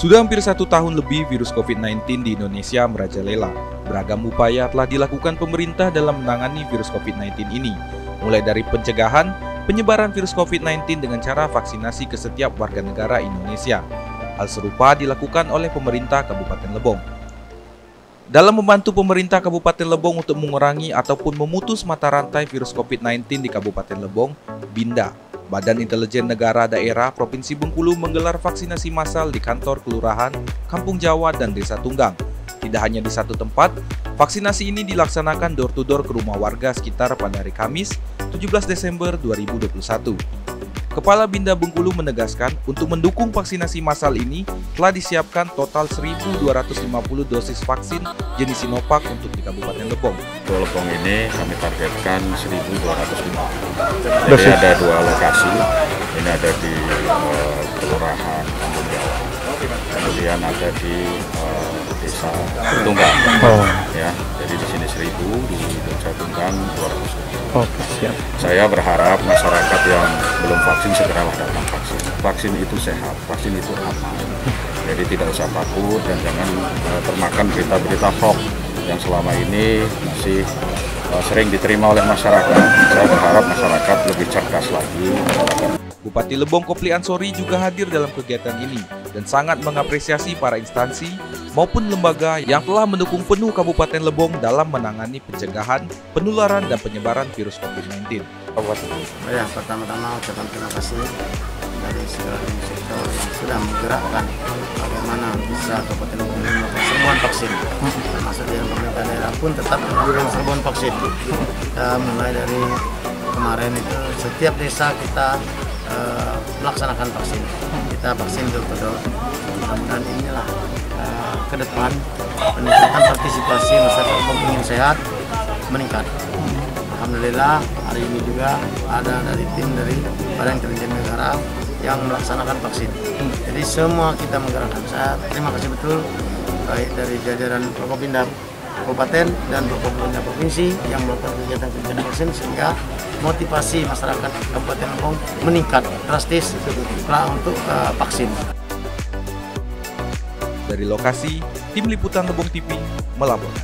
Sudah hampir 1 tahun lebih virus COVID-19 di Indonesia merajalela. Beragam upaya telah dilakukan pemerintah dalam menangani virus COVID-19 ini, mulai dari pencegahan, penyebaran virus COVID-19 dengan cara vaksinasi ke setiap warga negara Indonesia. Hal serupa dilakukan oleh pemerintah Kabupaten Lebong. Dalam membantu pemerintah Kabupaten Lebong untuk mengurangi ataupun memutus mata rantai virus COVID-19 di Kabupaten Lebong, BINDA, Badan Intelijen Negara Daerah Provinsi Bengkulu menggelar vaksinasi massal di kantor kelurahan, Kampung Jawa, dan Desa Tunggang. Tidak hanya di satu tempat, vaksinasi ini dilaksanakan door-to-door ke rumah warga sekitar pada hari Kamis, 17 Desember 2021. Kepala BINDA Bengkulu menegaskan untuk mendukung vaksinasi massal ini telah disiapkan total 1.250 dosis vaksin jenis Sinovac untuk di Kabupaten Lebong. Untuk Lebong ini kami targetkan 1.250. Jadi ada 2 lokasi, ini ada di Kelurahan Kampung Jawa, kemudian ada di Desa Tunggang. Ya, jadi di sini 1.000, di Desa Tunggang 200. Oke, siap. Saya berharap masyarakat yang belum vaksin segeralah datang vaksin. Vaksin itu sehat, vaksin itu aman. Jadi tidak usah takut dan jangan termakan berita-berita hoax yang selama ini masih sering diterima oleh masyarakat. Saya berharap masyarakat lebih cerdas lagi. Bupati Lebong Kopli Ansori juga hadir dalam kegiatan ini dan sangat mengapresiasi para instansi maupun lembaga yang telah mendukung penuh Kabupaten Lebong dalam menangani pencegahan, penularan, dan penyebaran virus COVID-19. Ya, pertama-tama ucapan terima kasih dari segala sektor yang sudah menggerakkan bagaimana bisa Kabupaten Lebong melakukan serbuan vaksin. Termasuk dengan pemerintah daerah pun tetap melakukan serbuan vaksin. Kita mulai dari kemarin itu setiap desa kita melaksanakan vaksin. Kita vaksin door-to-door. Mudah-mudahan inilah ke depan peningkatan partisipasi masyarakat yang ingin sehat meningkat. Alhamdulillah hari ini juga ada dari tim dari Badan Intelijen Negara yang melaksanakan vaksin. Jadi semua kita menggerakkan. Saya terima kasih betul baik dari jajaran Prokopimda Kabupaten dan Prokopimda Provinsi yang melakukan kegiatan vaksin sehingga motivasi masyarakat Kabupaten Lebong meningkat drastis untuk vaksin. Dari lokasi, tim liputan Lebong TV melaporkan.